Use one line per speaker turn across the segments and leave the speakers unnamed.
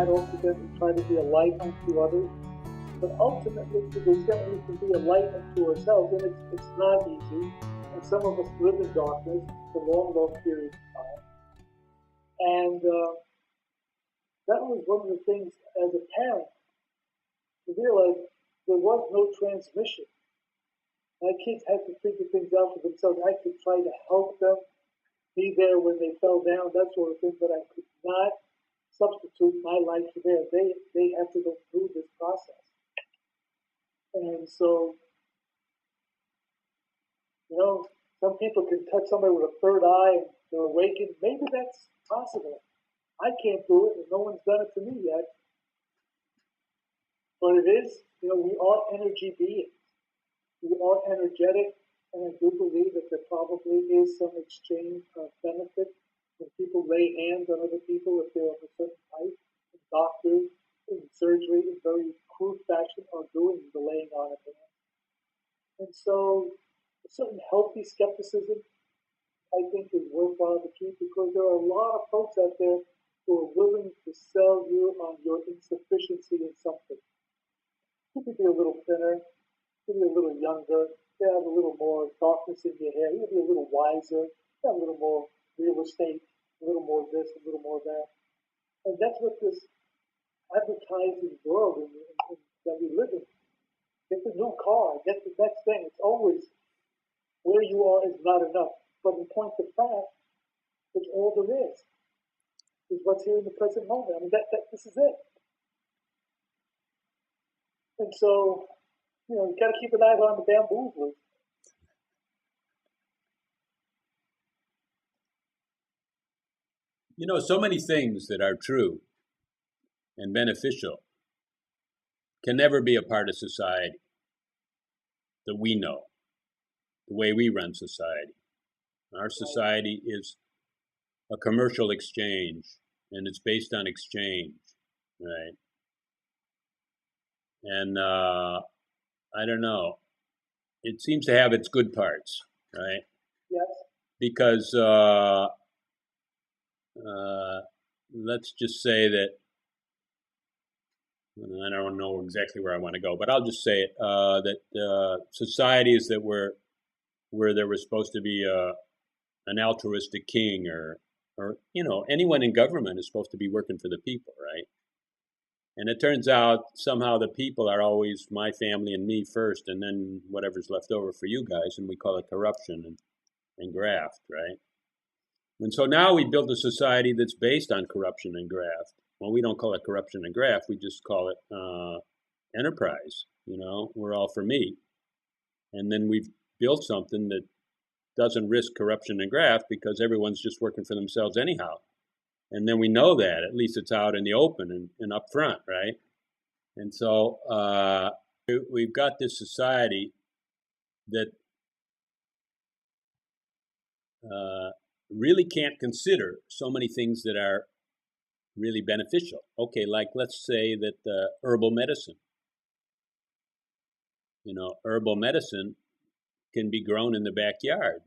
hat off to them and try to be a light unto others. But ultimately, to the extent we can be a light unto ourselves, and it's not easy, and some of us live in darkness for long, long periods of time. And that was one of the things as a parent to realize there was no transmission. My kids had to figure things out for themselves. I could try to help them, be there when they fell down, that sort of thing, but I could not substitute my life for theirs. They had to go through this process. And so, some people can touch somebody with a third eye and they're awakened. Maybe that's possible. I can't do it, and no one's done it to me yet. But it is, we are energy beings. We are energetic, and I do believe that there probably is some exchange of benefit when people lay hands on other people if they're of a certain type. And doctors in surgery in very crude fashion are doing the laying on of hands. And so a certain healthy skepticism, I think, is worthwhile to keep, because there are a lot of folks out there who are willing to sell you on your insufficiency in something. You could be a little thinner, you could be a little younger, you have a little more darkness in your hair, you could be a little wiser, you have a little more real estate, a little more this, a little more that. And that's what this advertising world that we live in. Get the new car, get the next thing. It's always where you are is not enough. But in point of fact, it's all there is what's here in the present moment. I mean, this is it. And so, you got to keep an eye on the bamboozlers.
So many things that are true and beneficial can never be a part of society that we know, the way we run society. Our society is a commercial exchange, and it's based on exchange, right? And I don't know. It seems to have its good parts, right?
Yes.
Because let's just say that, I don't know exactly where I want to go, but I'll just say it, that societies that where there was supposed to be an altruistic king or anyone in government is supposed to be working for the people, right? And it turns out somehow the people are always my family and me first, and then whatever's left over for you guys, and we call it corruption and graft, right? And so now we build a society that's based on corruption and graft. Well, we don't call it corruption and graft, we just call it enterprise. We're all for me. And then we've built something that doesn't risk corruption and graft because everyone's just working for themselves anyhow. And then we know that, at least it's out in the open and up front, right? And so we've got this society that really can't consider so many things that are really beneficial. Okay, like let's say that herbal medicine. Herbal medicine can be grown in the backyard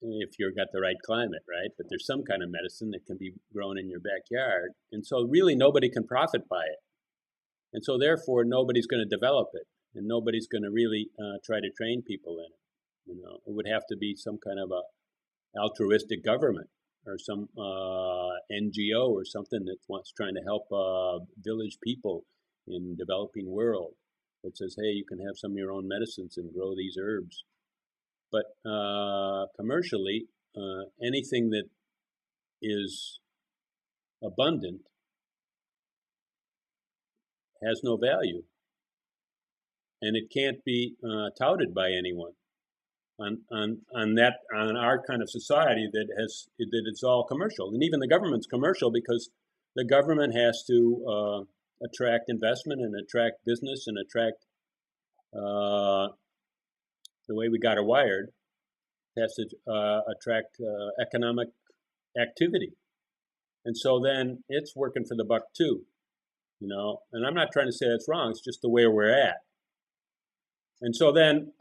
if you've got the right climate, right? But there's some kind of medicine that can be grown in your backyard. And so really nobody can profit by it. And so therefore nobody's going to develop it, and nobody's going to really try to train people in it. It would have to be some kind of a altruistic government or some NGO or something that wants trying to help village people in developing world that says, hey, you can have some of your own medicines and grow these herbs. But commercially, anything that is abundant has no value, and it can't be touted by anyone on our kind of society that it's all commercial. And even the government's commercial because the government has to attract investment and attract business and attract the way we got it wired, has to attract economic activity. And so then it's working for the buck too, and I'm not trying to say that's wrong, it's just the way we're at. And so then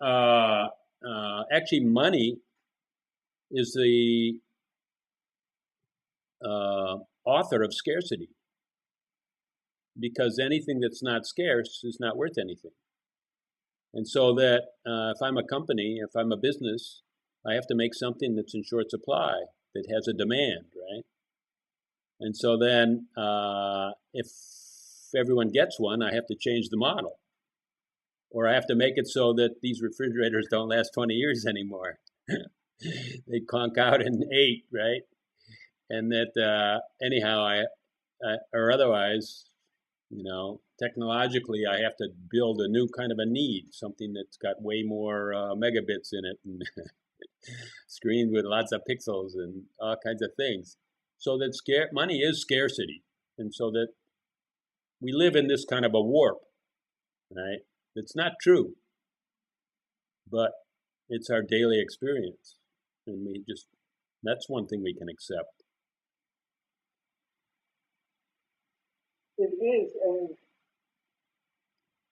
actually money is the author of scarcity, because anything that's not scarce is not worth anything. And so that if I'm a company, if I'm a business, I have to make something that's in short supply, that has a demand, right? And so then if everyone gets one, I have to change the model. Or I have to make it so that these refrigerators don't last 20 years anymore. They conk out in 8, right? And that anyhow, or otherwise, technologically, I have to build a new kind of a need, something that's got way more megabits in it and screened with lots of pixels and all kinds of things. So that money is scarcity. And so that we live in this kind of a warp, right? It's not true, but it's our daily experience. And that's one thing we can accept.
It is, and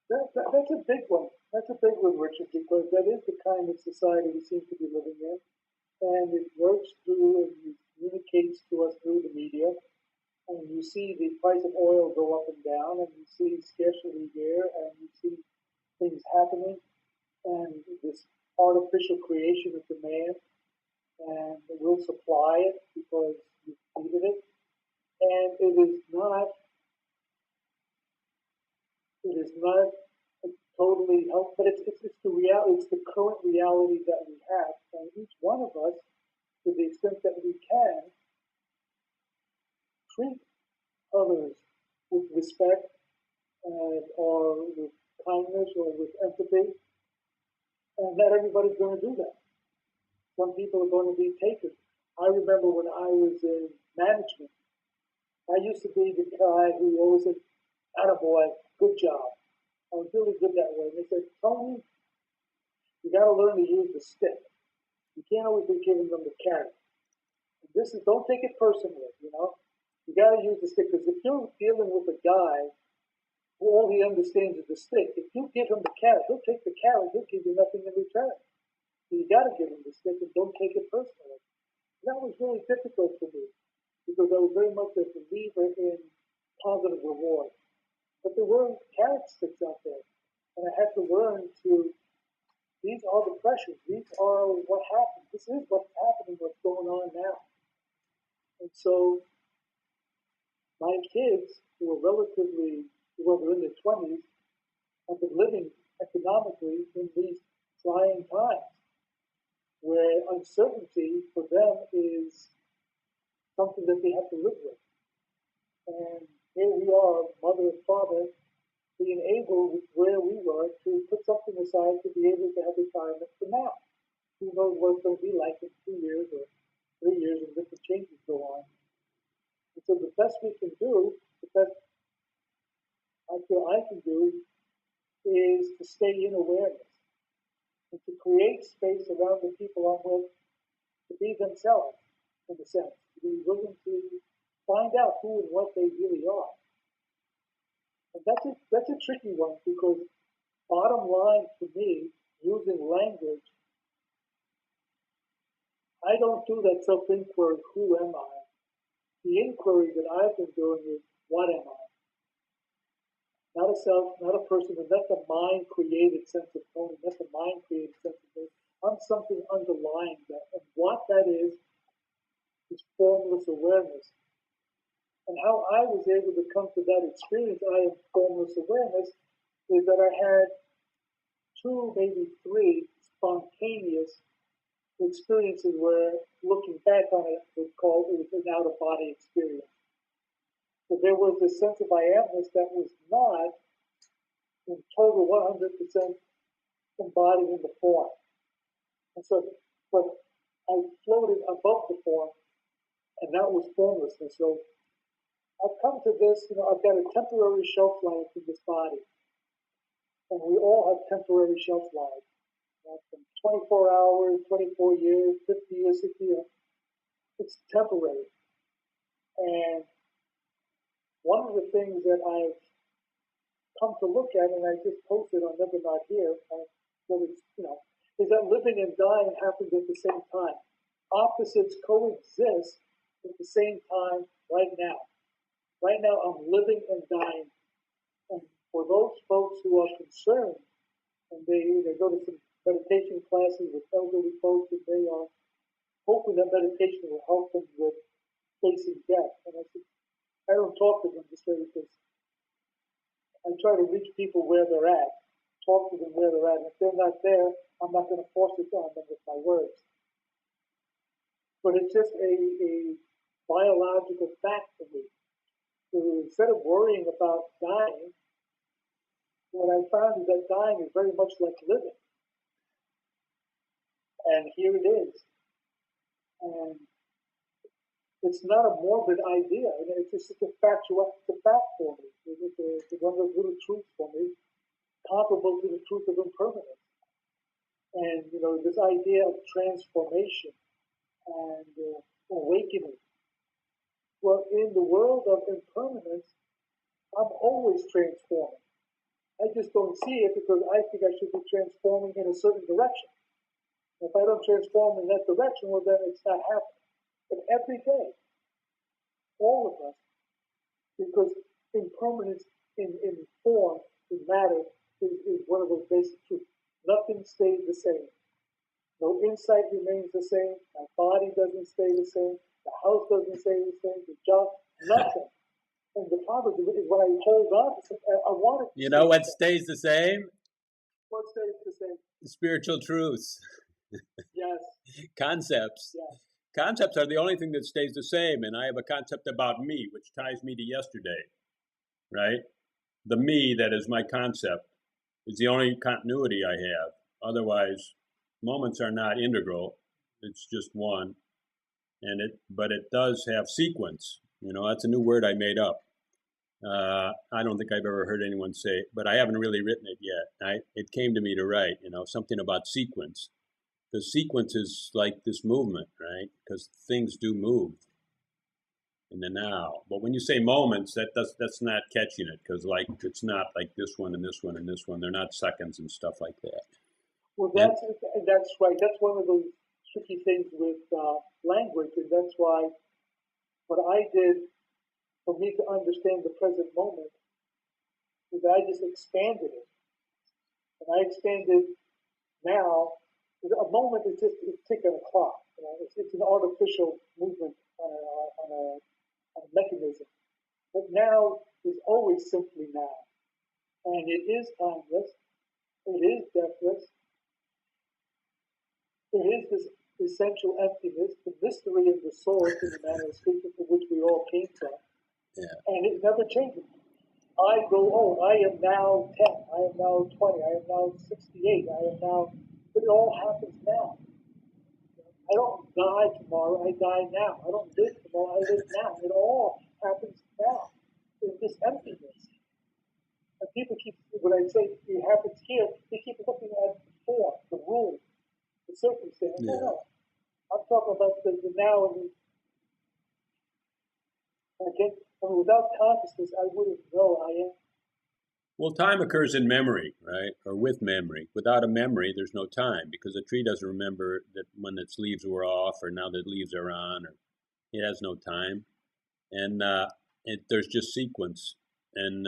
that's a big one. That's a big one, Richard, because that is the kind of society we seem to be living in. And it works through and communicates to us through the media. And you see the price of oil go up and down, and you see scarcity here, and you see things happening, and this artificial creation of demand, and we'll supply it because you needed it. And it is not totally helpful, but it's the reality, it's the current reality that we have. And each one of us, to the extent that we can, treat others with respect or with kindness or with empathy. And not everybody's going to do that. Some people are going to be takers. I remember when I was in management, I used to be the guy who always said, "Attaboy, good job." I was really good that way. And they said, "Tony, you got to learn to use the stick. You can't always be giving them the carrot. And don't take it personally, You got to use the stick, because if you're dealing with a guy who all he understands is the stick, if you give him the carrot, he'll take the carrot, he'll give you nothing in return. So you got to give him the stick and don't take it personally." And that was really difficult for me, because I was very much a believer in positive reward. But there were carrot sticks out there, and I had to learn these are the pressures, these are what happened, this is what's happening, what's going on now. And so my kids, who are they're in their 20s, have been living economically in these trying times, where uncertainty for them is something that they have to live with. And here we are, mother and father, being able, where we were, to put something aside to be able to have retirement for now. Who knows what it's going to be like in 2 years or 3 years, and different changes go on. And so the best we can do, the best I feel I can do, is to stay in awareness and to create space around the people I'm with to be themselves, in a sense, to be willing to find out who and what they really are. And that's a tricky one, because bottom line for me, using language, I don't do that self-inquiry, who am I? The inquiry that I've been doing is, what am I? Not a self, not a person, and not the mind-created sense of owning, not the mind-created sense of owning. I'm something underlying that. And what that is formless awareness. And how I was able to come to that experience, I have formless awareness, is that I had 2, maybe 3 spontaneous experiences where, looking back on it, it was an out-of-body experience. So there was this sense of I-amness that was not in total 100% embodied in the form. And so, but I floated above the form, and that was formlessness. So I've come to this, I've got a temporary shelf life in this body. And we all have temporary shelf lives. From 24 hours, 24 years, 50 years, 60 years. It's temporary. And one of the things that I've come to look at, and I just posted on Never Not Here, is that living and dying happens at the same time. Opposites coexist at the same time right now. Right now, I'm living and dying. And for those folks who are concerned, and they go to some meditation classes with elderly folks, and they are hoping that meditation will help them with facing death. And I said, I don't talk to them this way because I try to reach people where they're at, talk to them where they're at. And if they're not there, I'm not going to force it on them with my words. But it's just a biological fact for me. So instead of worrying about dying, what I found is that dying is very much like living. And here it is. And it's not a morbid idea. It's just a fact for me. It's one of those little truths for me, comparable to the truth of impermanence. And, this idea of transformation and awakening. Well, in the world of impermanence, I'm always transforming. I just don't see it because I think I should be transforming in a certain direction. If I don't transform in that direction, well, then it's not happening. But every day, all of us, because impermanence in form, in matter, is one of those basic truths. Nothing stays the same. No insight remains the same. My body doesn't stay the same. The house doesn't stay the same. The job, nothing. And the problem is when I hold on to something, I want it.
You know what stays the same?
What stays the same?
Spiritual truths.
Yes.
Concepts.
Yes.
Concepts are the only thing that stays the same. And I have a concept about me, which ties me to yesterday, right? The me that is my concept is the only continuity I have. Otherwise, moments are not integral. It's just one. But it does have sequence. That's a new word I made up. I don't think I've ever heard anyone say it, but I haven't really written it yet. It came to me to write, something about sequence. Because sequence is like this movement, right? Because things do move in the now. But when you say moments, that's not catching it, because it's not like this one and this one and this one. They're not seconds and stuff like that.
Well, that's right. That's one of those tricky things with language, and that's why what I did for me to understand the present moment is I just expanded it. And I expanded now. A moment is just a tick on a clock. It's an artificial movement on a mechanism. But now is always simply now. And it is timeless. It is deathless. It is this essential emptiness, the mystery of the source, in the manner of speaking, from which we all came from.
Yeah.
And it never changes. I grow, I am now 10, I am now 20, I am now 68, I am now, but it all happens now. I don't die tomorrow, I die now. I don't live tomorrow, I live now. It all happens now. It's this emptiness. And people keep, when I say it happens here, they keep looking at the form, the rule, the circumstance.
Yeah.
No. I'm talking about the now and the, okay? And without consciousness, I wouldn't know I am.
Well, time occurs in memory, right? Or with memory. Without a memory, there's no time, because a tree doesn't remember that when its leaves were off, or now that leaves are on, or it has no time. And there's just sequence. And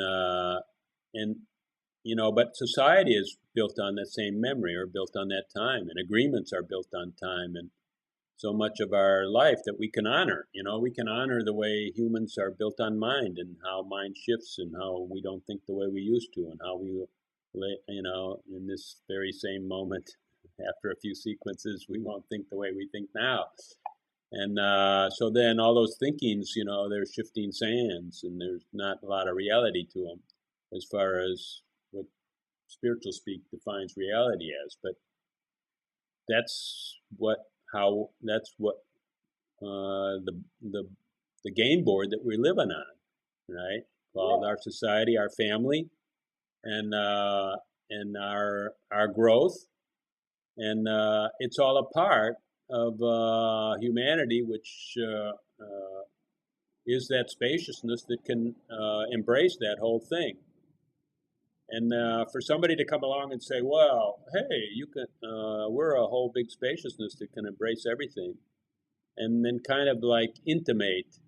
but society is built on that same memory, or built on that time, and agreements are built on time, and so much of our life that we can honor. We can honor the way humans are built on mind, and how mind shifts, and how we don't think the way we used to, and how we, in this very same moment, after a few sequences, we won't think the way we think now. And so then all those thinkings, they're shifting sands, and there's not a lot of reality to them, as far as what spiritual speak defines reality as. But that's what the game board that we're living on, right? Called our society, our family, and our growth, and it's all a part of humanity, which is that spaciousness that can embrace that whole thing. And for somebody to come along and say, well, hey, you can, we're a whole big spaciousness that can embrace everything, and then kind of like intimate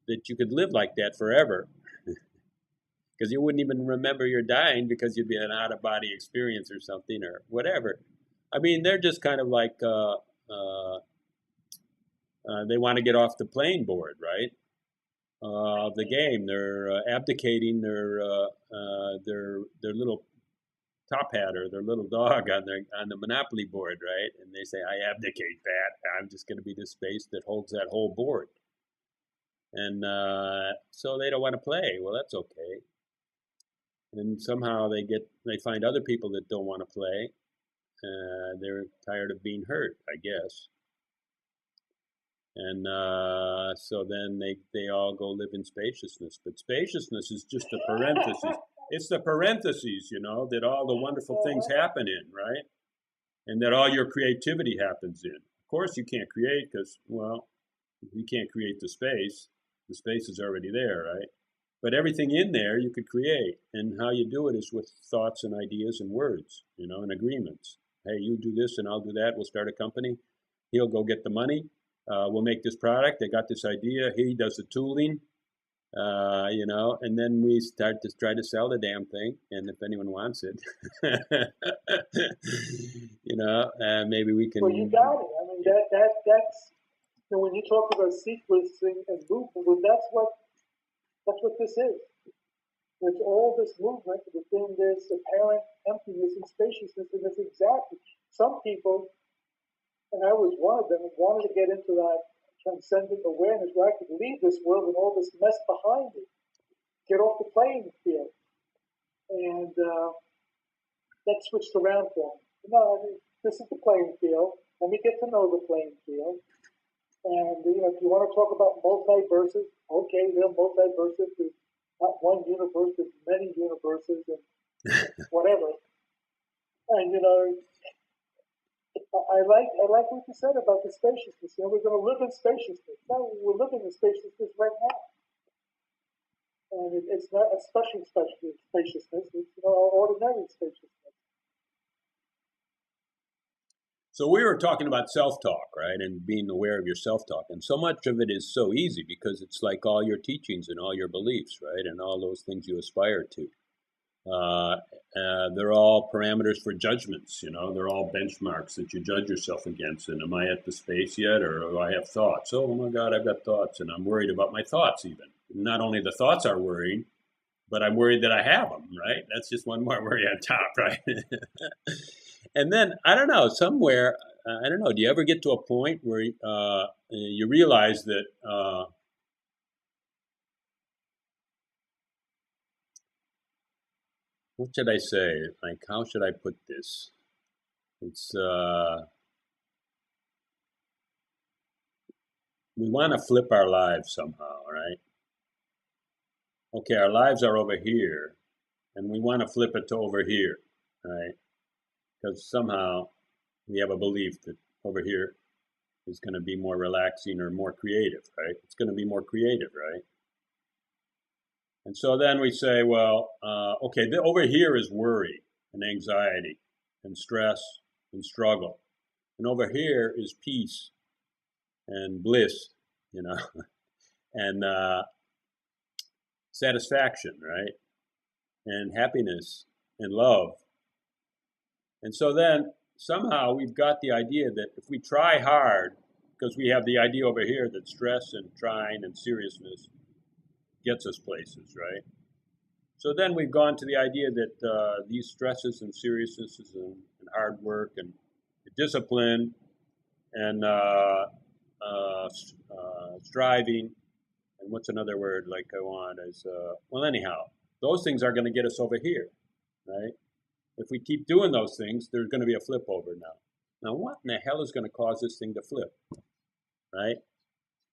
that you could live like that forever, because you wouldn't even remember you're dying because you'd be an out of body experience or something or whatever. I mean, they're just kind of like they want to get off the playing board, right? Of the game. They're abdicating their little top hat or their little dog on the Monopoly board, right? And they say, I abdicate that. I'm just going to be the space that holds that whole board. And so they don't want to play. Well, that's okay. And somehow they find other people that don't want to play. They're tired of being hurt, I guess. And so then they all go live in spaciousness. But spaciousness is just a parenthesis. It's the parentheses, that all the wonderful things happen in, right? And that all your creativity happens in. Of course, you can't create because, well, you can't create the space. The space is already there, right? But everything in there you could create. And how you do it is with thoughts and ideas and words, and agreements. Hey, you do this and I'll do that. We'll start a company. He'll go get the money. We'll make this product. They got this idea. He does the tooling, and then we start to try to sell the damn thing. And if anyone wants it, maybe we can.
Well, you got it. I mean, that's when you talk about sequencing and movement, well, that's what this is. It's all this movement within this apparent emptiness and spaciousness, and it's exactly some people. And I was one of them, wanted to get into that transcendent awareness where I could leave this world with all this mess behind it, get off the playing field. And that switched around for me. No, I mean, this is the playing field. Let me get to know the playing field. And, if you want to talk about multiverses, okay, they're multiverses. There's not one universe, there's many universes and whatever. And, I like what you said about the spaciousness. We're going to live in spaciousness. No, we're living in spaciousness right now, and it's not a special spaciousness. It's our ordinary spaciousness.
So we were talking about self-talk, right, and being aware of your self-talk, and so much of it is so easy because it's like all your teachings and all your beliefs, right, and all those things you aspire to. They're all parameters for judgments, they're all benchmarks that you judge yourself against. And am I at the space yet, or do I have thoughts? Oh my God, I've got thoughts, and I'm worried about my thoughts even. Not only the thoughts are worrying, but I'm worried that I have them, right? That's just one more worry on top, right? And then, I don't know, somewhere, do you ever get to a point where you realize that what should I say? Like, how should I put this? It's, we want to flip our lives somehow, right? Okay, our lives are over here, and we want to flip it to over here, right? Because somehow we have a belief that over here is going to be more relaxing or more creative, right? It's going to be more creative, right? And so then we say, well, okay, over here is worry and anxiety and stress and struggle. And over here is peace and bliss, and satisfaction, right? And happiness and love. And so then somehow we've got the idea that if we try hard, because we have the idea over here that stress and trying and seriousness gets us places, right? So then we've gone to the idea that these stresses and seriousnesses and hard work and discipline and striving, and what's another word like I want is, well, anyhow, those things are going to get us over here, right? If we keep doing those things, there's going to be a flip over now. Now, what in the hell is going to cause this thing to flip, right?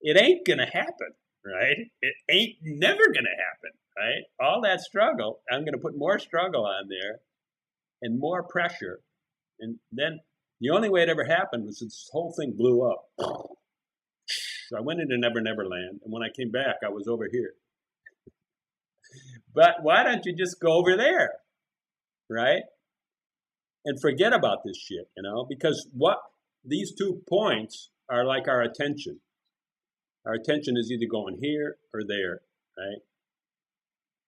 It ain't going to happen, right? It ain't never going to happen, right? All that struggle, I'm going to put more struggle on there and more pressure. And then the only way it ever happened was this whole thing blew up. So I went into Never Never Land, and when I came back, I was over here. But why don't you just go over there, right? And forget about this shit, because what these 2 points are like our attention. Our attention is either going here or there, right?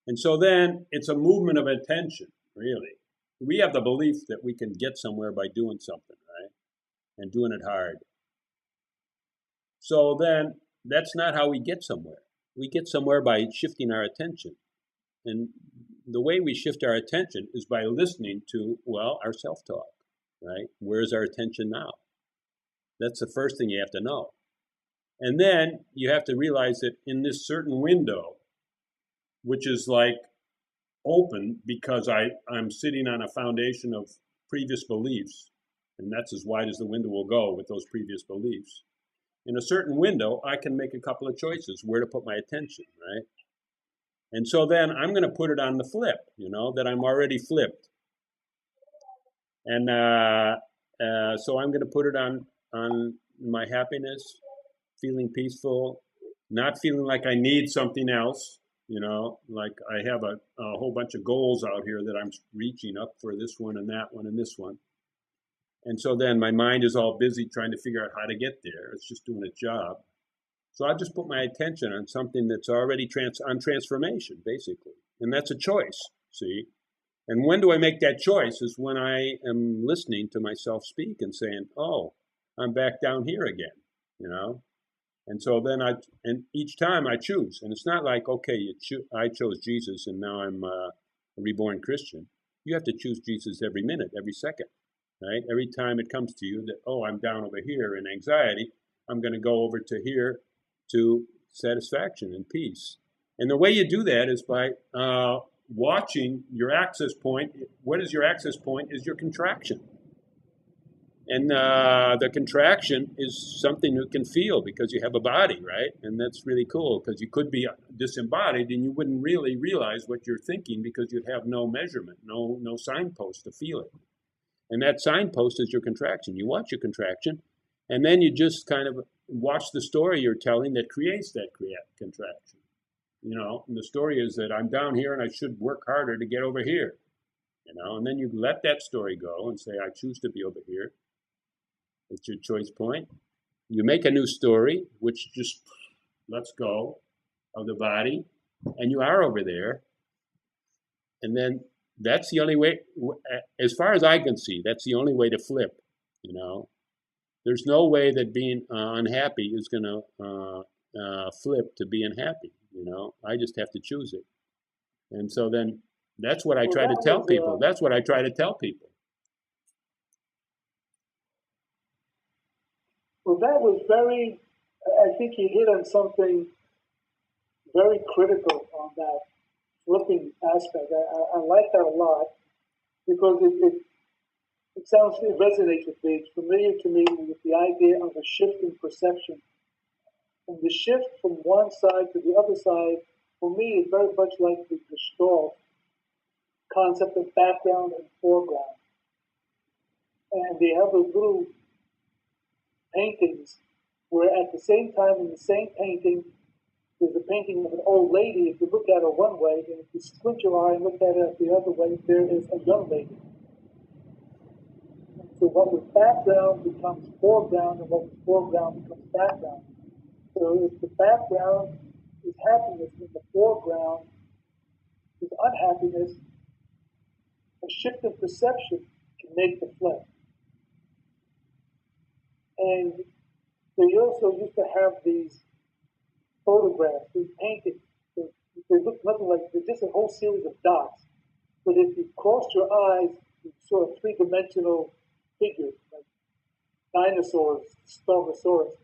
And so then it's a movement of attention, really. We have the belief that we can get somewhere by doing something, right? And doing it hard. So then that's not how we get somewhere. We get somewhere by shifting our attention. And the way we shift our attention is by listening to, well, our self-talk, right? Where's our attention now? That's the first thing you have to know. And then you have to realize that in this certain window, which is like open because I'm sitting on a foundation of previous beliefs, and that's as wide as the window will go with those previous beliefs. In a certain window, I can make a couple of choices where to put my attention, right? And so then I'm going to put it on the flip, that I'm already flipped. And so I'm going to put it on my happiness, feeling peaceful, not feeling like I need something else, like I have a whole bunch of goals out here that I'm reaching up for this one and that one and this one. And so then my mind is all busy trying to figure out how to get there. It's just doing its job. So I just put my attention on something that's already on transformation, basically. And that's a choice, see? And when do I make that choice is when I am listening to myself speak and saying, oh, I'm back down here again, And so then and each time I choose. And it's not like, okay, I chose Jesus and now I'm a reborn Christian. You have to choose Jesus every minute, every second, right? Every time it comes to you that, oh, I'm down over here in anxiety, I'm going to go over to here to satisfaction and peace. And the way you do that is by watching your access point. What is your access point? Is your contraction. And the contraction is something you can feel because you have a body, right? And that's really cool because you could be disembodied and you wouldn't really realize what you're thinking because you'd have no measurement, no signpost to feel it. And that signpost is your contraction. You watch your contraction, and then you just kind of watch the story you're telling that creates that contraction. And the story is that I'm down here and I should work harder to get over here. And then you let that story go and say, I choose to be over here. It's your choice point. You make a new story, which just lets go of the body, and you are over there. And then that's the only way, as far as I can see, that's the only way to flip, There's no way that being unhappy is going to flip to being happy, I just have to choose it. And so then that's what I try to tell people. That's what I try to tell people.
Well, that was I think you hit on something very critical on that flipping aspect. I like that a lot because it resonates with me. It's familiar to me with the idea of a shift in perception. And the shift from one side to the other side, for me, is very much like the Gestalt concept of background and foreground. And they have those little paintings where at the same time in the same painting, there's a painting of an old lady. If you look at her one way, and if you squint your eye and look at her the other way, there is a young lady. So what was background becomes foreground, and what was foreground becomes background. So if the background is happiness and the foreground is unhappiness, a shift in perception can make the flip. And they also used to have these photographs, these paintings. They look nothing like, they're just a whole series of dots. But if you crossed your eyes, you saw a three-dimensional figure, like dinosaurs, Stegosaurus.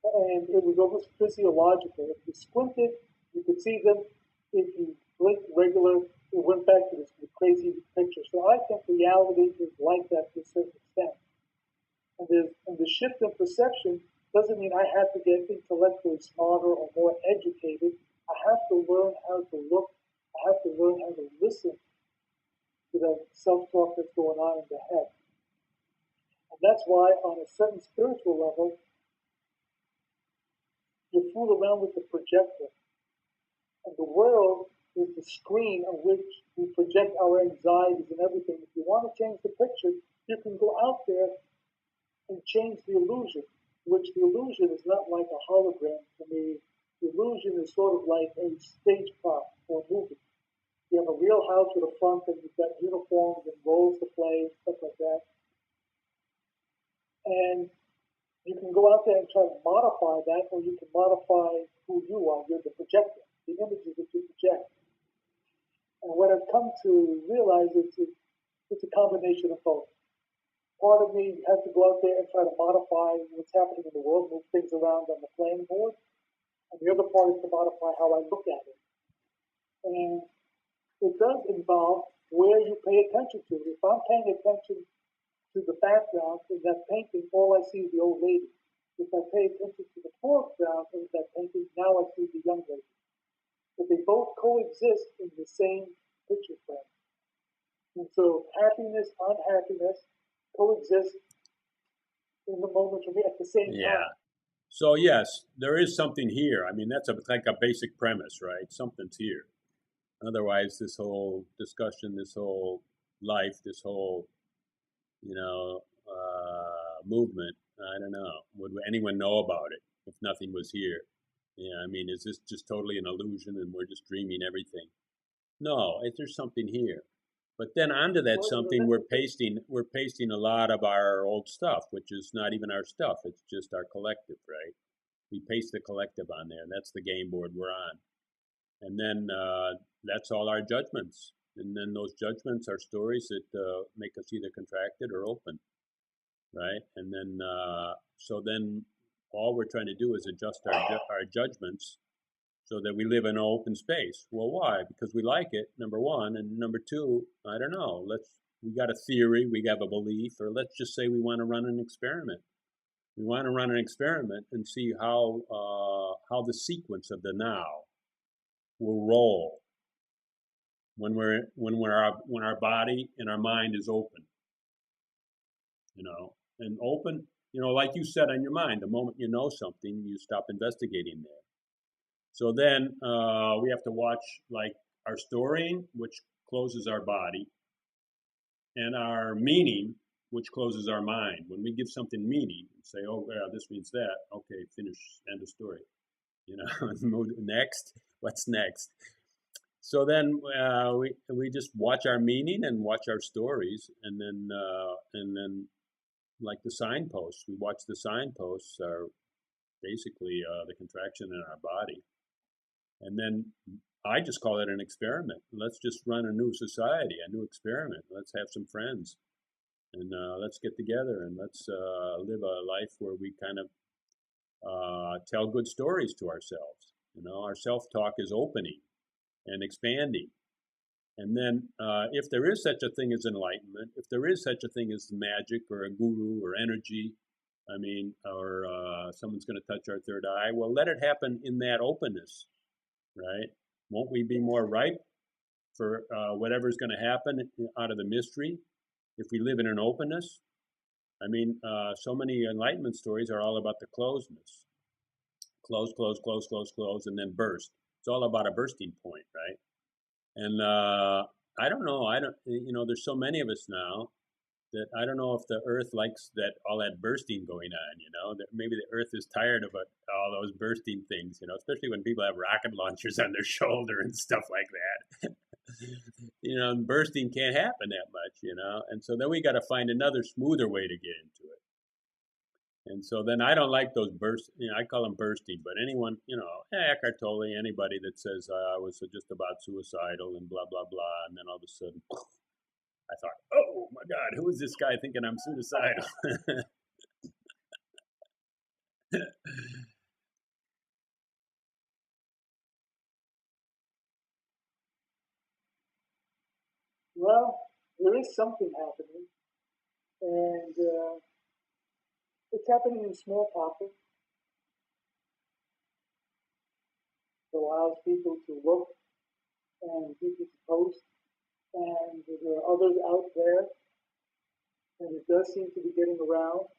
And it was almost physiological. If you squinted, you could see them. If you blinked regular, it went back to this crazy picture. So I think reality is like that to a certain extent. And the shift in perception doesn't mean I have to get intellectually smarter or more educated. I have to learn how to look. I have to learn how to listen to that self-talk that's going on in the head. And that's why on a certain spiritual level, you fool around with the projector. And the world is the screen on which we project our anxieties and everything. If you want to change the picture, you can go out there and change the illusion. which the illusion is not like a hologram to me. The illusion is sort of like a stage prop for a movie. You have a real house with a front, and you've got uniforms and roles to play, stuff like that. And you can go out there and try to modify that, or you can modify who you are. You're the projector, the images that you project. And what I've come to realize is it's a combination of both. Part of me has to go out there and try to modify what's happening in the world, move things around on the playing board. And the other part is to modify how I look at it. And it does involve where you pay attention to. If I'm paying attention to the background in that painting, all I see is the old lady. If I pay attention to the foreground in that painting, now I see the young lady. But they both coexist in the same picture frame. And so happiness, unhappiness coexist in the moment for me at the same time.
So yes, there is something here. I mean, that's like a basic premise, right? Something's here. Otherwise, this whole discussion, this whole life, this whole, movement, I don't know. Would anyone know about it if nothing was here? Yeah, I mean, is this just totally an illusion and we're just dreaming everything? No, there's something here. But then onto that something, we're pasting a lot of our old stuff, which is not even our stuff. It's just our collective, right? We paste the collective on there. That's the game board we're on. And then that's all our judgments. And then those judgments are stories that make us either contracted or open, right? And then, so then all we're trying to do is adjust our judgments so that we live in an open space. Well, why? Because we like it, number one. And number two, I don't know, we got a theory, we have a belief, or let's just say we want to run an experiment. We want to run an experiment and see how the sequence of the now will roll when our body and our mind is open, and open, like you said on your mind, the moment you know something, you stop investigating there. So then we have to watch like our storying, which closes our body, and our meaning, which closes our mind. When we give something meaning and say, oh, yeah, this means that, okay, finish, end of story. Next, what's next? So then we just watch our meaning and watch our stories, and then like the signposts, we watch the signposts are basically the contraction in our body, and then I just call it an experiment. Let's just run a new society, a new experiment. Let's have some friends, and let's get together and let's live a life where we kind of tell good stories to ourselves. Our self-talk is opening and expanding. And then if there is such a thing as enlightenment, if there is such a thing as magic or a guru or energy, or someone's going to touch our third eye, well, let it happen in that openness, right? Won't we be more ripe for whatever's going to happen out of the mystery if we live in an openness? So many enlightenment stories are all about the closeness. Close, close, close, close, close, and then burst. It's all about a bursting point, right? And I don't know. There's so many of us now that I don't know if the Earth likes all that bursting going on. That maybe the Earth is tired of all those bursting things. Especially when people have rocket launchers on their shoulder and stuff like that. And bursting can't happen that much. And so then we got to find another smoother way to get into it. And so then I don't like those bursts. I call them bursting. But anyone, Eckhart Tolle, anybody that says I was just about suicidal and blah, blah, blah. And then all of a sudden, I thought, oh, my God, who is this guy thinking I'm suicidal?
Well, there is something happening. And it's happening in small pockets. It allows people to look and people to post. And there are others out there. And it does seem to be getting around.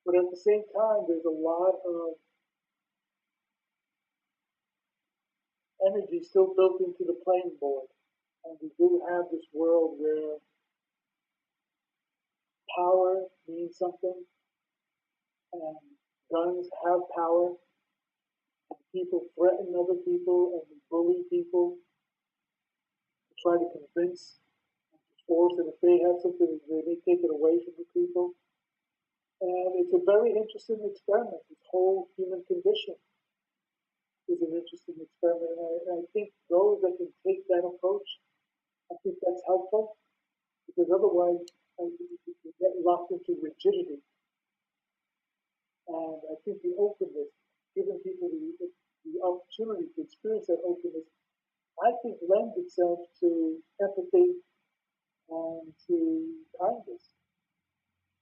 But at the same time, there's a lot of energy still built into the playing board. And we do have this world where power means something, and guns have power, and people threaten other people and bully people to try to convince and to force that if they have something, they may take it away from the people. And it's a very interesting experiment. This whole human condition is an interesting experiment. And I think those that can take that approach, I think that's helpful because otherwise you get locked into rigidity. And I think the openness, giving people the opportunity to experience that openness, I think lends itself to empathy and to kindness.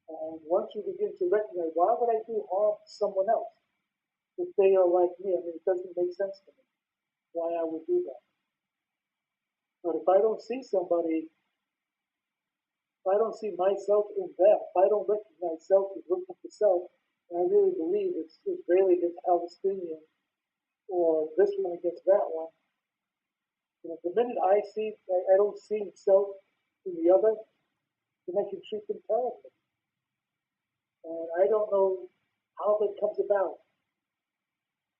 And once you begin to recognize, why would I do harm to someone else if they are like me? I mean, it doesn't make sense to me why I would do that. But if I don't see somebody, if I don't see myself in them, if I don't recognize self as looking for self, and I really believe it's Israeli against Palestinian or this one against that one, you know, the minute I don't see self in the other, then I can treat them terribly. And I don't know how that comes about,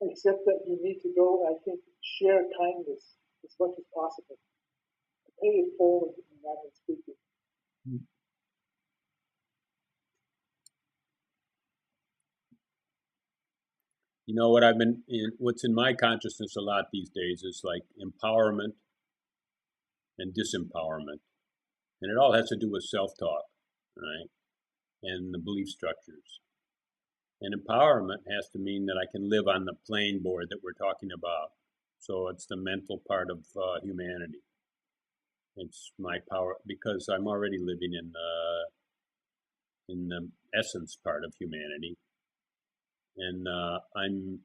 except that you need to go, I think, share kindness as much as possible. Pay it forward in that speaking.
You know what's in my consciousness a lot these days is like empowerment and disempowerment, and it all has to do with self-talk, right? And the belief structures. And empowerment has to mean that I can live on the playing board that we're talking about. So it's the mental part of humanity. It's my power because I'm already living in the essence part of humanity, and I'm,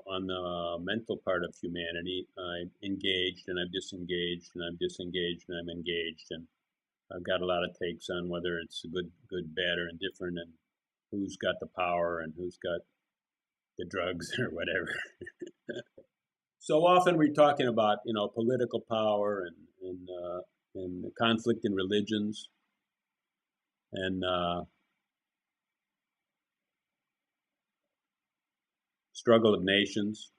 on the mental part of humanity. I'm engaged and I'm disengaged, and I'm disengaged and I'm engaged, and I've got a lot of takes on whether it's good, bad, or indifferent, and who's got the power and who's got the drugs or whatever. So often we're talking about, political power and conflict in religions and struggle of nations.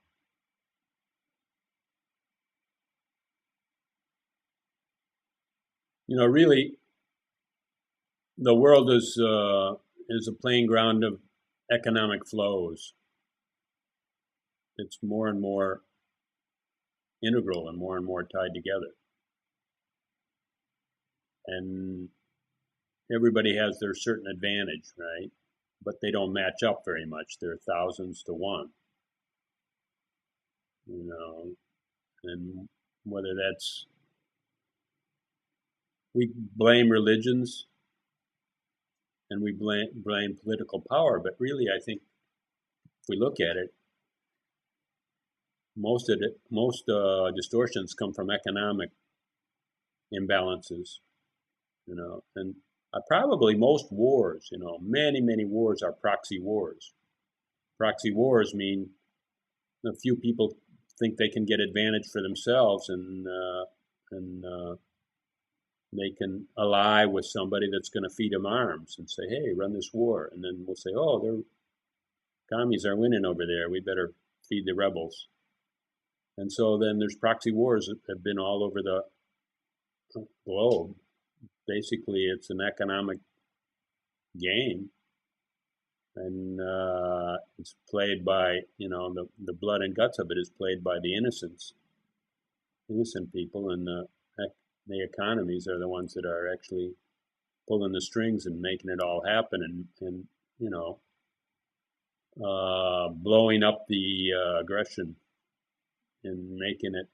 Really, the world is a playing ground of economic flows. It's more and more integral and more tied together. And everybody has their certain advantage, right? But they don't match up very much. They're thousands to one, and whether that's, we blame religions and we blame political power, but really I think if we look at it, most distortions come from economic imbalances, and probably most wars, many wars are proxy wars. Proxy wars mean a few people think they can get advantage for themselves, and they can ally with somebody that's going to feed them arms and say, hey, run this war. And then we'll say, oh, the commies are winning over there. We better feed the rebels. And so then there's proxy wars that have been all over the globe. Basically, it's an economic game. And it's played by, the blood and guts of it is played by the innocent people, and the economies are the ones that are actually pulling the strings and making it all happen, and blowing up the aggression and making it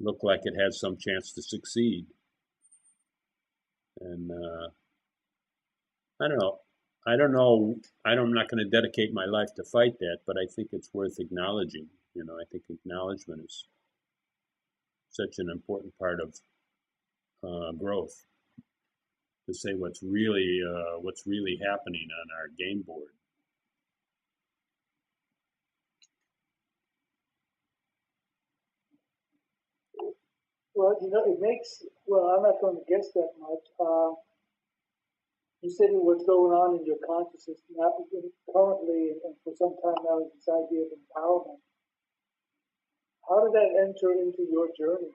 look like it has some chance to succeed. And I don't know. I'm not going to dedicate my life to fight that, but I think it's worth acknowledging. I think acknowledgement is such an important part of growth, to say what's really happening on our game board.
Well, it makes, well, I'm not going to guess that much. You said what's going on in your consciousness now, currently, and for some time now, is this idea of empowerment. How did that enter into your journey?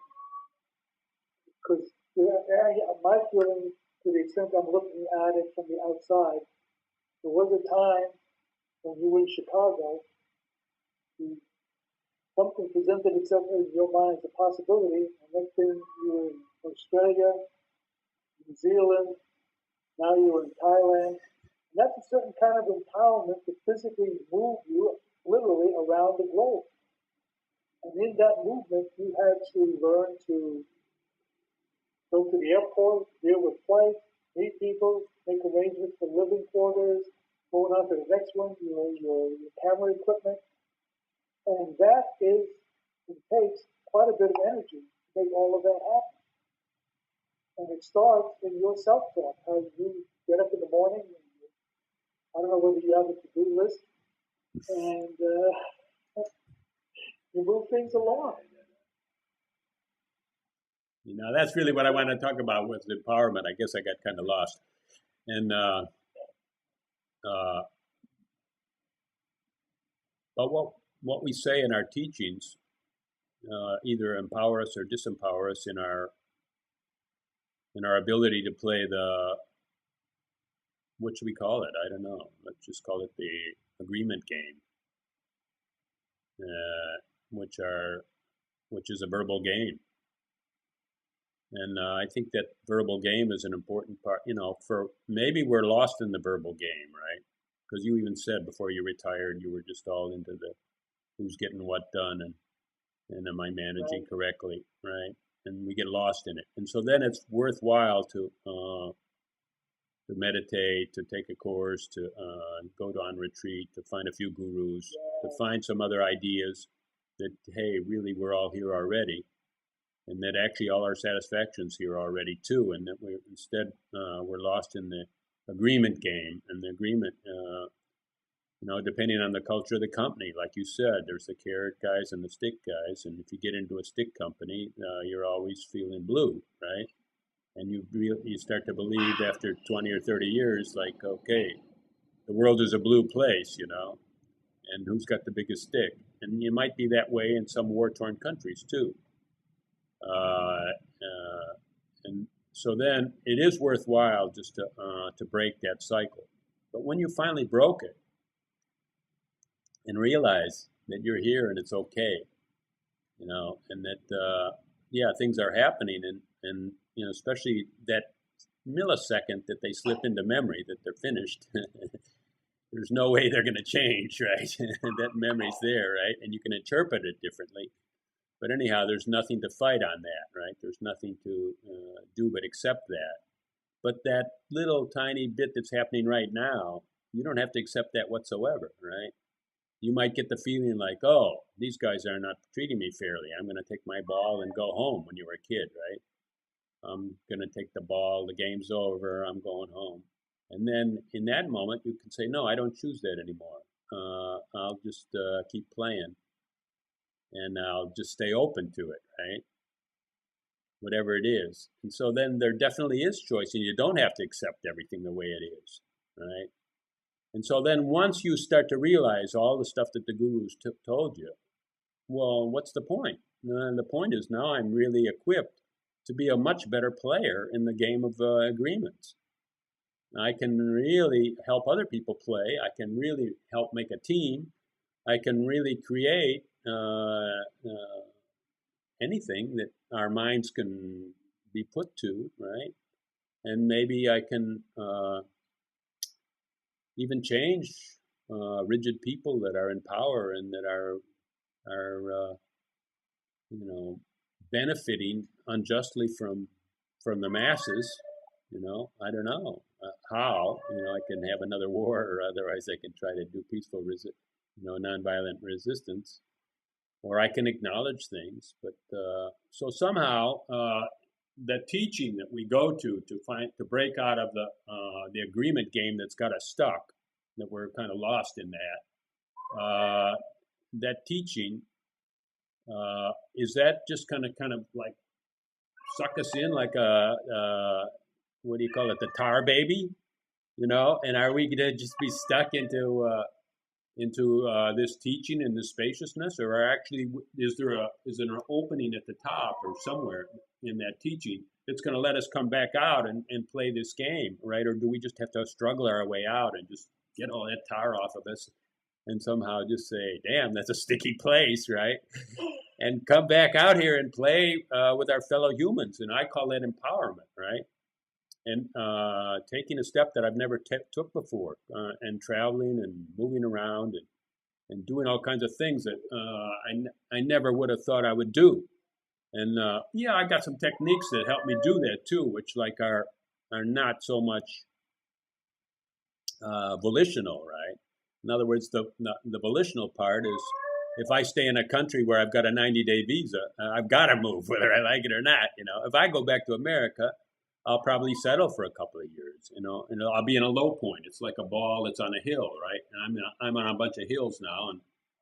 Because my feeling, to the extent I'm looking at it from the outside, there was a time when you were in Chicago, something presented itself in your mind as a possibility, and next thing you were in Australia, New Zealand, now you're in Thailand. And that's a certain kind of empowerment to physically move you literally around the globe. And in that movement, you had to learn to go to the airport, deal with flights, meet people, make arrangements for living quarters, going on to the next one, your camera equipment. And that it takes quite a bit of energy to make all of that happen. And it starts in your self-talk, how you get up in the morning. And I don't know whether you have a to-do list, and you move things along.
That's really what I want to talk about with empowerment. I guess I got kind of lost. And but what we say in our teachings either empower us or disempower us in our ability to play what should we call it? I don't know. Let's just call it the agreement game, which is a verbal game. And I think that verbal game is an important part, for maybe we're lost in the verbal game, right? Because you even said before you retired, you were just all into the who's getting what done and am I managing correctly, right? And we get lost in it. And so then it's worthwhile to meditate, to take a course, to go on retreat, to find a few gurus, to find some other ideas that, hey, really we're all here already. And that actually all our satisfaction's here already too, and that we're lost in the agreement game. And the agreement, depending on the culture of the company, like you said, there's the carrot guys and the stick guys, and if you get into a stick company, you're always feeling blue, right? And you start to believe after 20 or 30 years, like, okay, the world is a blue place, and who's got the biggest stick? And you might be that way in some war-torn countries too. And so then it is worthwhile just to break that cycle. But when you finally broke it and realize that you're here and it's okay, and that things are happening, and especially that millisecond that they slip into memory that they're finished. There's no way they're going to change, right? That memory's there, right? And you can interpret it differently. But anyhow, there's nothing to fight on that, right? There's nothing to do but accept that. But that little tiny bit that's happening right now, you don't have to accept that whatsoever, right? You might get the feeling like, oh, these guys are not treating me fairly. I'm going to take my ball and go home when you were a kid, right? I'm going to take the ball, the game's over, I'm going home. And then in that moment, you can say, no, I don't choose that anymore. I'll just keep playing. And I'll just stay open to it, right? Whatever it is. And so then there definitely is choice, and you don't have to accept everything the way it is, right? And so then once you start to realize all the stuff that the gurus told you, well, what's the point? And the point is now I'm really equipped to be a much better player in the game of agreements. I can really help other people play. I can really help make a team. I can really create anything that our minds can be put to, right? And maybe I can even change rigid people that are in power and that are benefiting unjustly from the masses. I don't know how. I can have another war, or otherwise I can try to do peaceful nonviolent resistance, or I can acknowledge things. But so somehow the teaching that we go to break out of the agreement game that's got us stuck, that we're kind of lost in that teaching is that just kind of like suck us in like a what do you call it, the tar baby? And are we going to just be stuck into this teaching and this spaciousness, or actually is there an opening at the top or somewhere in that teaching that's going to let us come back out and play this game, right? Or do we just have to struggle our way out and just get all that tar off of us and somehow just say, damn, that's a sticky place, right? And come back out here and play with our fellow humans. And I call that empowerment, right? And taking a step that I've never took before, and traveling and moving around and doing all kinds of things that I never would have thought I would do. And I got some techniques that help me do that too, which like are not so much volitional, right? In other words, the volitional part is if I stay in a country where I've got a 90-day visa, I've got to move whether I like it or not. If I go back to America, I'll probably settle for a couple of years, and I'll be in a low point. It's like a ball that's on a hill, right? And I'm on a bunch of hills now, and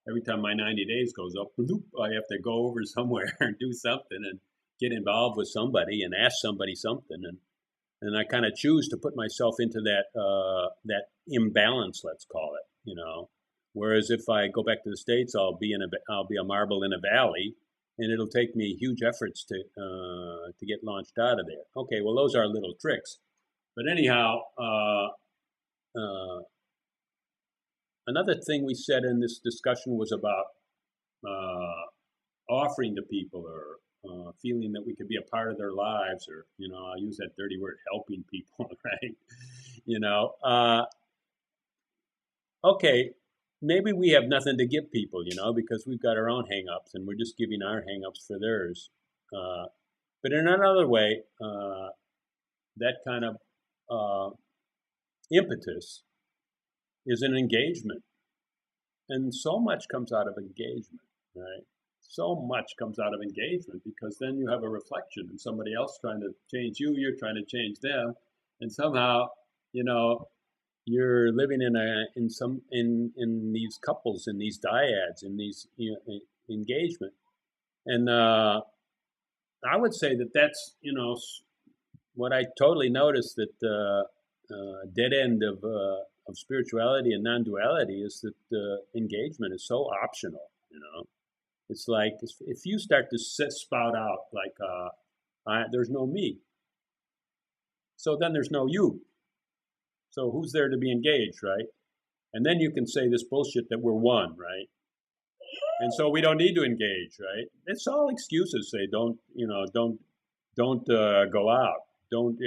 every time my 90 days goes up, bloop, I have to go over somewhere and do something and get involved with somebody and ask somebody something, and I kind of choose to put myself into that imbalance, let's call it, Whereas if I go back to the States, I'll be a marble in a valley, and it'll take me huge efforts to get launched out of there. Okay, well, those are little tricks. But anyhow, another thing we said in this discussion was about offering to people or feeling that we could be a part of their lives, or, I'll use that dirty word, helping people, right? Okay, maybe we have nothing to give people, because we've got our own hang-ups and we're just giving our hang-ups for theirs. But in another way, that kind of impetus is an engagement. And so much comes out of engagement, right? So much comes out of engagement, because then you have a reflection and somebody else trying to change you, you're trying to change them. And somehow, you're living in these couples, in these dyads, in these engagement, and I would say that's what I totally noticed, that dead end of spirituality and non-duality is that engagement is so optional. It's like if you start to spout out like there's no me, so then there's no you. So who's there to be engaged, right? And then you can say this bullshit that we're one, right? And so we don't need to engage, right? It's all excuses. Say don't go out, don't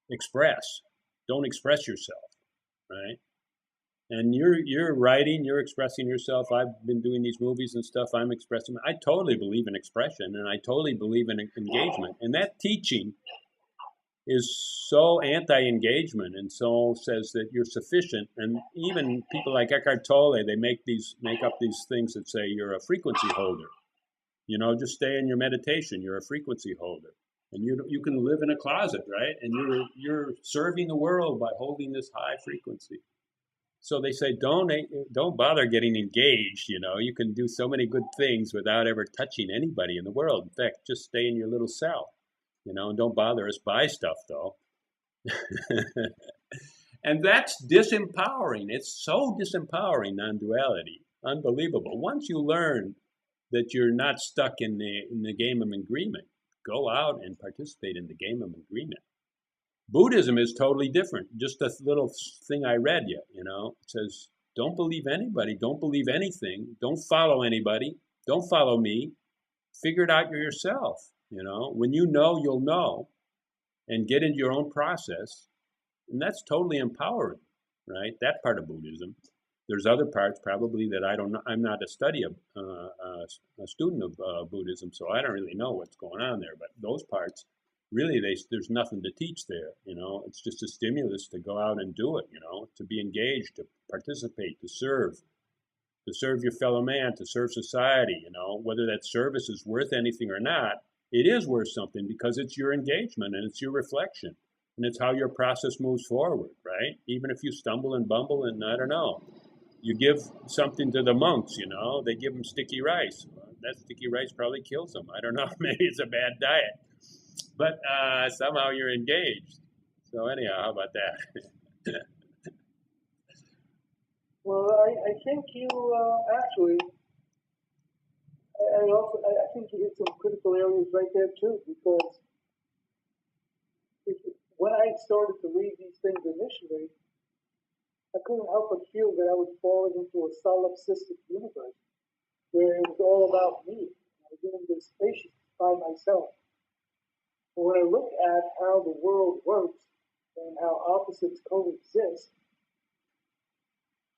express, don't express yourself, right? And you're writing, you're expressing yourself. I've been doing these movies and stuff. I'm expressing. I totally believe in expression, and I totally believe in engagement. And that teaching is so anti-engagement, and so says that you're sufficient. And even people like Eckhart Tolle, they make up these things that say you're a frequency holder. Just stay in your meditation. You're a frequency holder, and you can live in a closet, right? And you're serving the world by holding this high frequency. So they say don't bother getting engaged. You can do so many good things without ever touching anybody in the world. In fact, just stay in your little cell. And don't bother us by stuff, though. And that's disempowering. It's so disempowering, non-duality. Unbelievable. Once you learn that you're not stuck in the game of agreement, go out and participate in the game of agreement. Buddhism is totally different. Just a little thing I read you, it says, don't believe anybody, don't believe anything, don't follow anybody, don't follow me, figure it out yourself. When you'll know, and get into your own process, and that's totally empowering, right? That part of Buddhism. There's other parts probably that I don't know. I'm not a student of Buddhism, so I don't really know what's going on there. But those parts, really, there's nothing to teach there. It's just a stimulus to go out and do it. To be engaged, to participate, to serve your fellow man, to serve society. Whether that service is worth anything or not. It is worth something because it's your engagement and it's your reflection and it's how your process moves forward, right? Even if you stumble and bumble and I don't know, you give something to the monks, they give them sticky rice. Well, that sticky rice probably kills them. I don't know, maybe it's a bad diet, but somehow you're engaged. So anyhow, how about that?
Well, I think you actually, I think you hit some critical areas right there too, because if, when I started to read these things initially, I couldn't help but feel that I was falling into a solipsistic universe where it was all about me. I was in this spaceship by myself. But when I look at how the world works and how opposites coexist,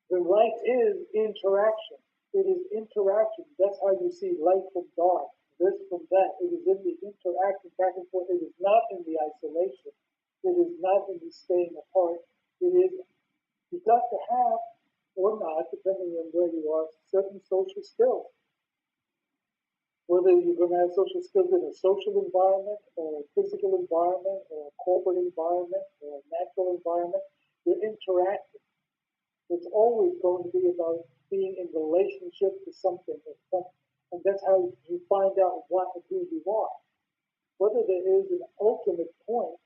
then life is interaction. It is interaction. That's how you see light from dark, this from that. It is in the interaction back and forth. It is not in the isolation. It is not in the staying apart. It is, you've got to have, or not, depending on where you are, certain social skills. Whether you're going to have social skills in a social environment or a physical environment or a corporate environment or a natural environment, you're interacting. It's always going to be about being in relationship to something, and that's how you find out what and who you are. Whether there is an ultimate point,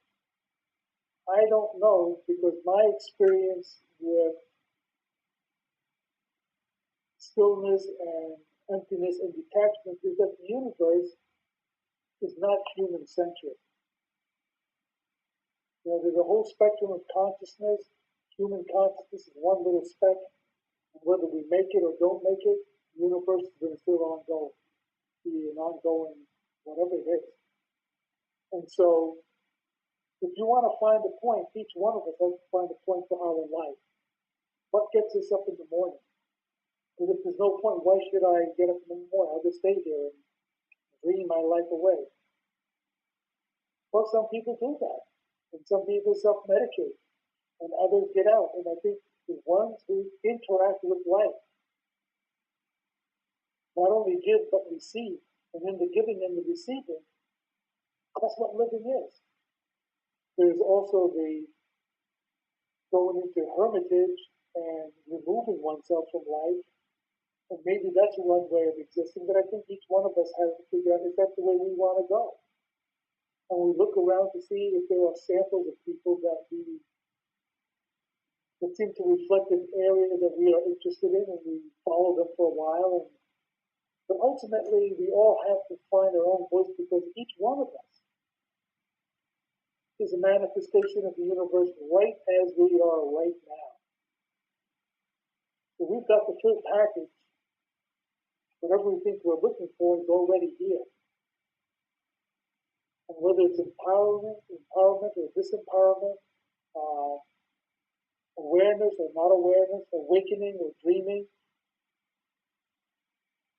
I don't know, because my experience with stillness and emptiness and detachment is that the universe is not human centric. You know, there's a whole spectrum of consciousness. Human consciousness is one little speck, and whether we make it or don't make it, the universe is going to still ongoing, be an ongoing whatever it is. And so, if you want to find a point, each one of us has to find a point for our life. What gets us up in the morning? Because if there's no point, why should I get up in the morning? I'll just stay here and dream my life away. Well, some people do that, and some people self-medicate, and others get out. And I think the ones who interact with life not only give but receive, and in the giving and the receiving, that's what living is. There's also the going into hermitage and removing oneself from life, and maybe that's one way of existing. But I think each one of us has to figure out, is that the way we want to go? And we look around to see if there are samples of people that seem to reflect an area that we are interested in, and we follow them for a while. But ultimately, we all have to find our own voice, because each one of us is a manifestation of the universe right as we are right now. So we've got the full package. Whatever we think we're looking for is already here. And whether it's empowerment or disempowerment, awareness or not awareness, awakening or dreaming,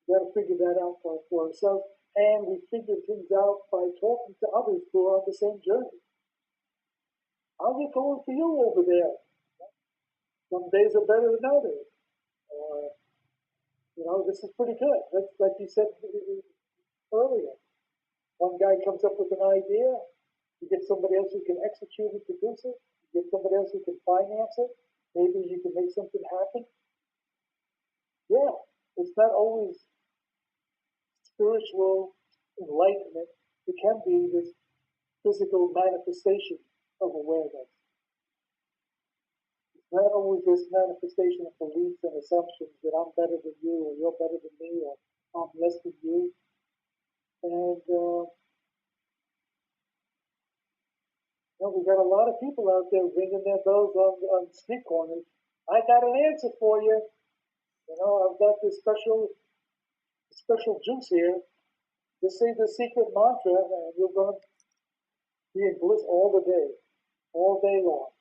we got to figure that out for ourselves. And we figure things out by talking to others who are on the same journey. How's it going for you over there? Some days are better than others. Or, this is pretty good. That's like you said earlier. One guy comes up with an idea, you get somebody else who can execute and produce it, you get somebody else who can finance it, maybe you can make something happen. Yeah, it's not always spiritual enlightenment. It can be this physical manifestation of awareness. It's not always this manifestation of beliefs and assumptions that I'm better than you, or you're better than me, or I'm less than you. And we got a lot of people out there ringing their bells on street corners. I got an answer for you. I've got this special juice here. Just say the secret mantra, and you're going to be in bliss all day long.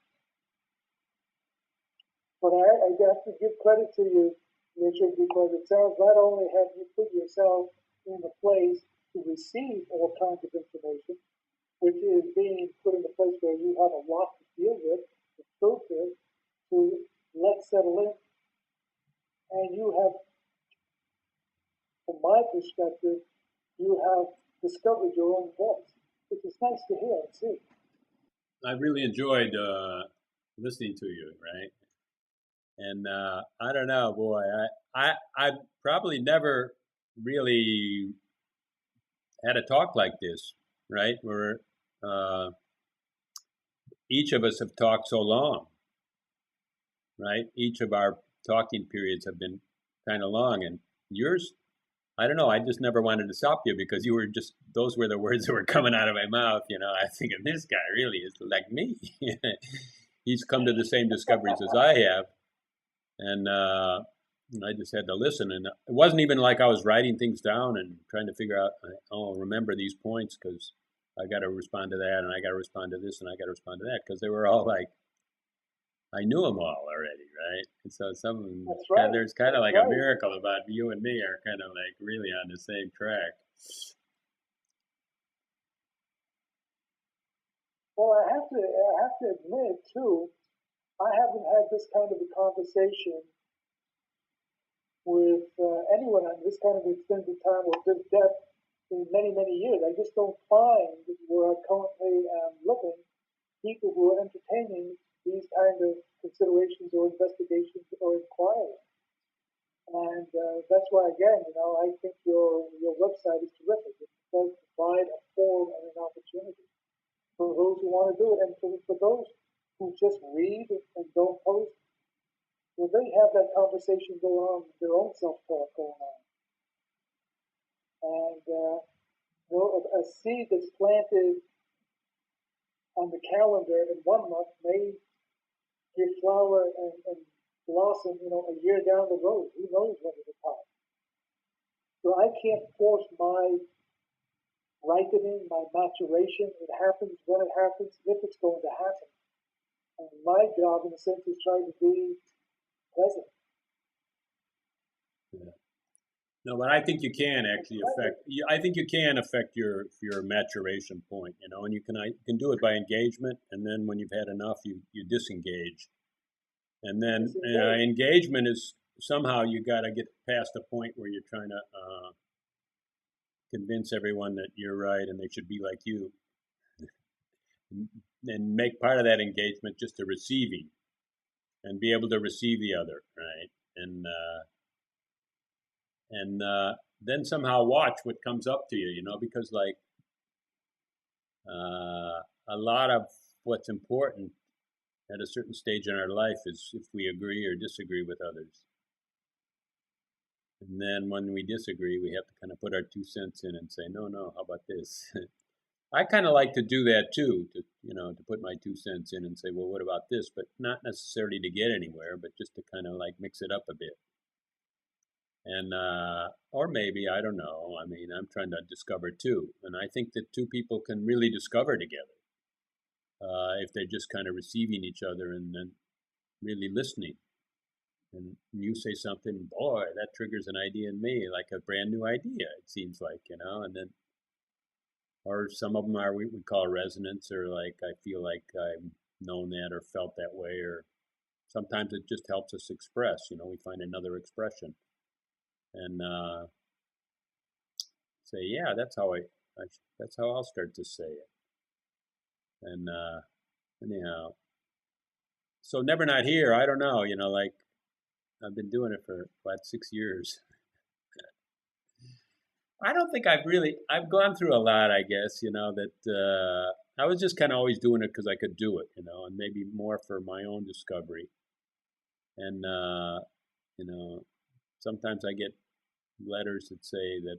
But I have to give credit to you, Richard, because it sounds not only have you put yourself in a place to receive all kinds of information, which is being put in a place where you have a lot to deal with, to filter, to let settle in, and you have, from my perspective, you have discovered your own voice, which is nice to hear and see.
I really enjoyed listening to you, right? And I don't know, boy, I probably never really had a talk like this, right? Where each of us have talked so long, right? Each of our talking periods have been kind of long, and yours, I don't know. I just never wanted to stop you because you were just, those were the words that were coming out of my mouth. I think this guy really is like me. He's come to the same discoveries as I have, and I just had to listen. And it wasn't even like I was writing things down and trying to figure out, oh, remember these points because I got to respond to that, and I got to respond to this, and I got to respond to that, because they were all like, I knew them all already, right? And so there's kind of like a miracle about you and me are kind of like really on the same track.
Well, I have to admit too, I haven't had this kind of a conversation with anyone on this kind of extended time or this depth in many, many years. I just don't find where I currently am looking people who are entertaining these kind of considerations or investigations or inquiries. And that's why, again, I think your website is terrific. It does provide a forum and an opportunity for those who want to do it, and for those who just read and don't post. Well, they have that conversation going on, their own self-talk going on, and a seed that's planted on the calendar in 1 month may give flower and blossom, a year down the road. Who knows when it'll come? So I can't force my ripening, my maturation. It happens when it happens, if it's going to happen. And my job, in a sense, is trying to be present.
Yeah. No, but I think you can actually affect. I think you can affect your maturation point, and you can do it by engagement, and then when you've had enough, you disengage, and then engagement is somehow you got to get past the point where you're trying to convince everyone that you're right and they should be like you, and make part of that engagement just the receiving, and be able to receive the other, right, and then somehow watch what comes up to you, because like a lot of what's important at a certain stage in our life is if we agree or disagree with others. And then when we disagree, we have to kind of put our 2 cents in and say, no, how about this? I kind of like to do that too, to put my 2 cents in and say, well, what about this? But not necessarily to get anywhere, but just to kind of like mix it up a bit. And or maybe, I don't know, I mean, I'm trying to discover too, and I think that two people can really discover together if they're just kind of receiving each other and then really listening. And you say something, boy, that triggers an idea in me, like a brand new idea, it seems like, and then, or some of them are we call resonance, or like I feel like I've known that or felt that way, or sometimes it just helps us express, we find another expression. And say, yeah, that's how that's how I'll start to say it. And anyhow, so Never Not Here, I don't know, like I've been doing it for about 6 years. I don't think I've gone through a lot, I guess, that I was just kind of always doing it because I could do it, and maybe more for my own discovery. And, sometimes I get letters that say that,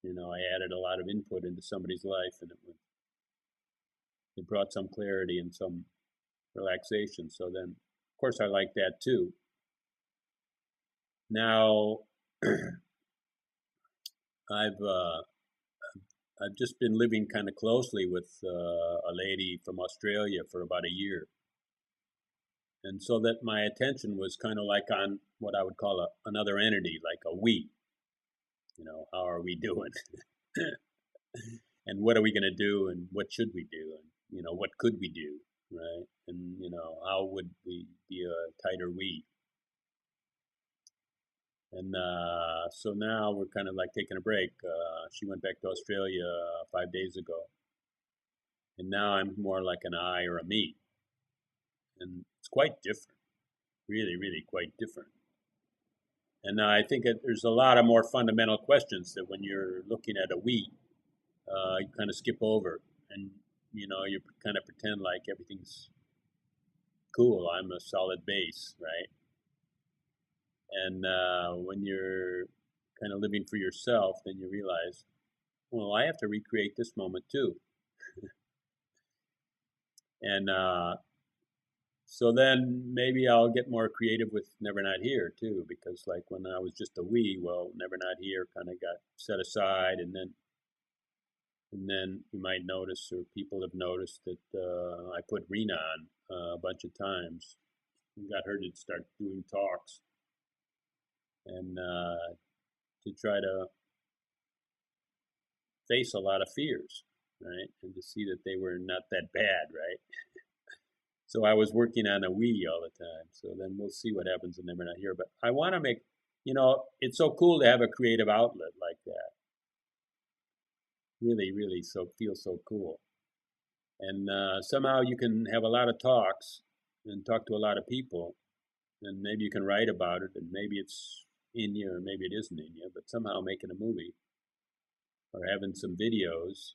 I added a lot of input into somebody's life, and it brought some clarity and some relaxation. So then, of course, I like that too. Now, I've just been living kind of closely with a lady from Australia for about a year, and so that my attention was kind of like on what I would call another entity, like a we. How are we doing? And what are we going to do? And what should we do? And, what could we do? Right? And, how would we be a tighter we? And so now we're kind of like taking a break. She went back to Australia 5 days ago. And now I'm more like an I or a me. And it's quite different. Really, really quite different. And I think there's a lot of more fundamental questions that when you're looking at a we, you kind of skip over, and you kind of pretend like everything's cool. I'm a solid base, right? And when you're kind of living for yourself, then you realize, well, I have to recreate this moment too. And so then maybe I'll get more creative with Never Not Here too, because like when I was just a wee, well, Never Not Here kind of got set aside, and then you might notice, or people have noticed, that I put Rena on a bunch of times. We got her to start doing talks, and to try to face a lot of fears, right? And to see that they were not that bad, right? So I was working on a we all the time. So then we'll see what happens in Never Not Here. But I want to make, it's so cool to have a creative outlet like that. Really, really, so feels so cool. And somehow you can have a lot of talks and talk to a lot of people, and maybe you can write about it, and maybe it's in you, or maybe it isn't in you. But somehow making a movie or having some videos,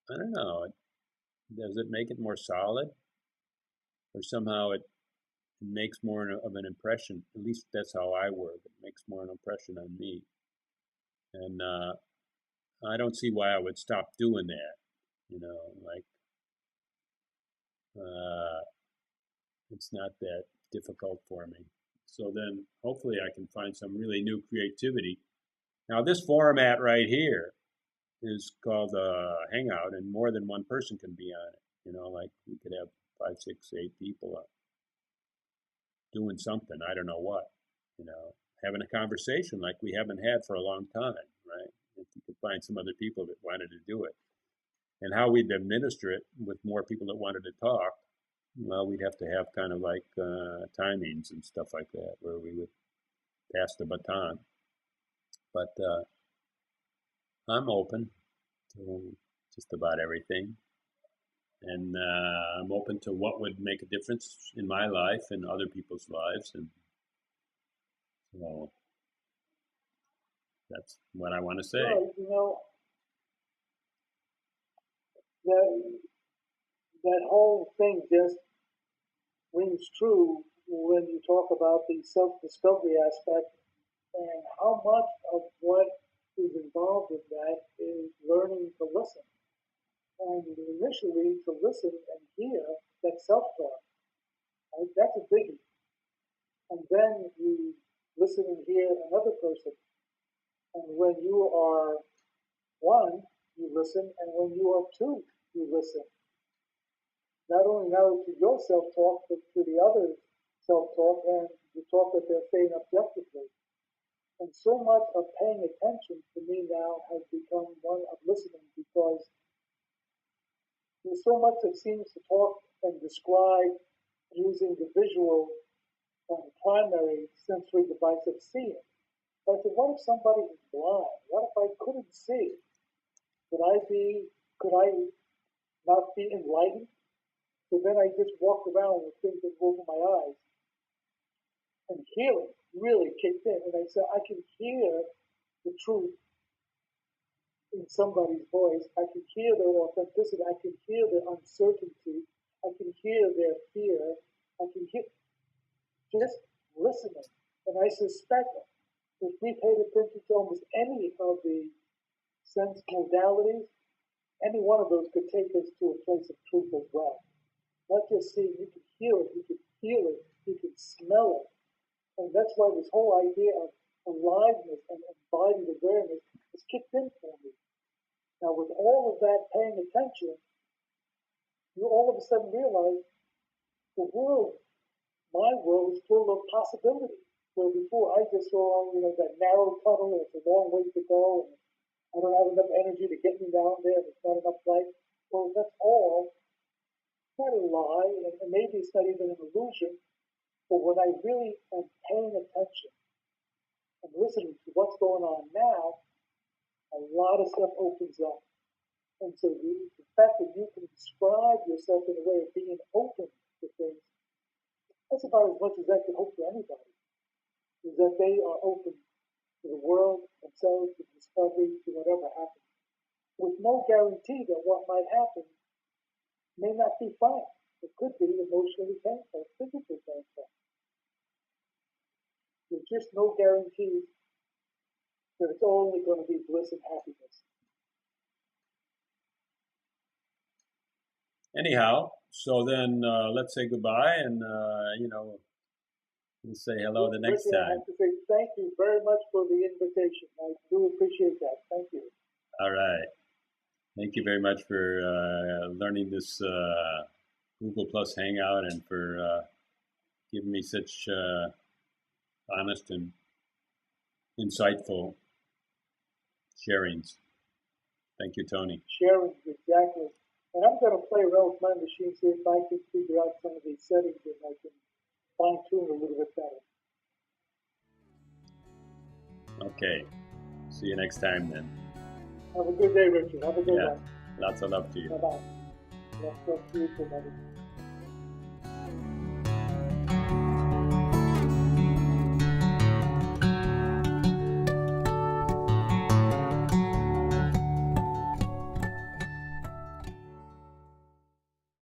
I don't know. Does it make it more solid, or somehow it makes more of an impression? At least that's how I work. It makes more an impression on me, and I don't see why I would stop doing that. Like it's not that difficult for me. So then hopefully I can find some really new creativity. Now this format right here is called a Hangout, and more than one person can be on it. Like we could have 5, 6, 8 people doing something. I don't know what. Having a conversation like we haven't had for a long time, right? If you could find some other people that wanted to do it, and how we'd administer it with more people that wanted to talk. Well, we'd have to have kind of like timings and stuff like that, where we would pass the baton. But I'm open to just about everything, and I'm open to what would make a difference in my life and other people's lives, and so that's what I want to say.
Well, that whole thing just rings true when you talk about the self-discovery aspect, and how much of what is involved in that is learning to listen. And initially, to listen and hear, that self-talk, right? That's a biggie. And then you listen and hear another person. And when you are one, you listen, and when you are two, you listen. Not only now to your self-talk, but to the other self-talk and the talk that they're saying objectively. And so much of paying attention to me now has become one of listening, because there's so much that seems to talk and describe using the visual primary sensory device of seeing. But I said, what if somebody is blind? What if I couldn't see? Could I not be enlightened? So then I just walked around with things that go over my eyes, and healing really kicked in. And I said, I can hear the truth in somebody's voice. I can hear their authenticity. I can hear their uncertainty. I can hear their fear. I can hear just listening. And I suspect if we paid attention to almost any of the sense modalities, any one of those could take us to a place of truth as well. Not just seeing, you can hear it, you can feel it, you can smell it. And that's why this whole idea of aliveness and embodied awareness is kicked in for me. Now, with all of that paying attention, you all of a sudden realize the world, my world, is full of possibility. Where before I just saw, that narrow tunnel, and it's a long way to go, and I don't have enough energy to get me down there, there's not enough light. Well, that's all not a lie, and maybe it's not even an illusion, but when I really am paying attention and listening to what's going on now, a lot of stuff opens up. And so the fact that you can describe yourself in a way of being open to things, that's about as much as I can hope for anybody, is that they are open to the world, themselves, to discovery, to whatever happens, with no guarantee that what might happen may not be fine. It could be emotionally painful, physically painful. There's just no guarantees that it's only going to be bliss and happiness.
Anyhow, so then let's say goodbye, and we'll say hello the next
Richard, I
time.
have to say thank you very much for the invitation. I do appreciate that. Thank you.
All right. Thank you very much for learning this Google Plus Hangout and for giving me such honest and insightful sharings. Thank you, Tony.
Sharing, exactly. And I'm going to play around with my machine, see if I can figure out some of these settings and I can fine tune a little bit better.
Okay. See you next time then.
Have a good day, Richard. Have a good one.
Lots of love to you.
Bye-bye. Lots of love to you, buddy.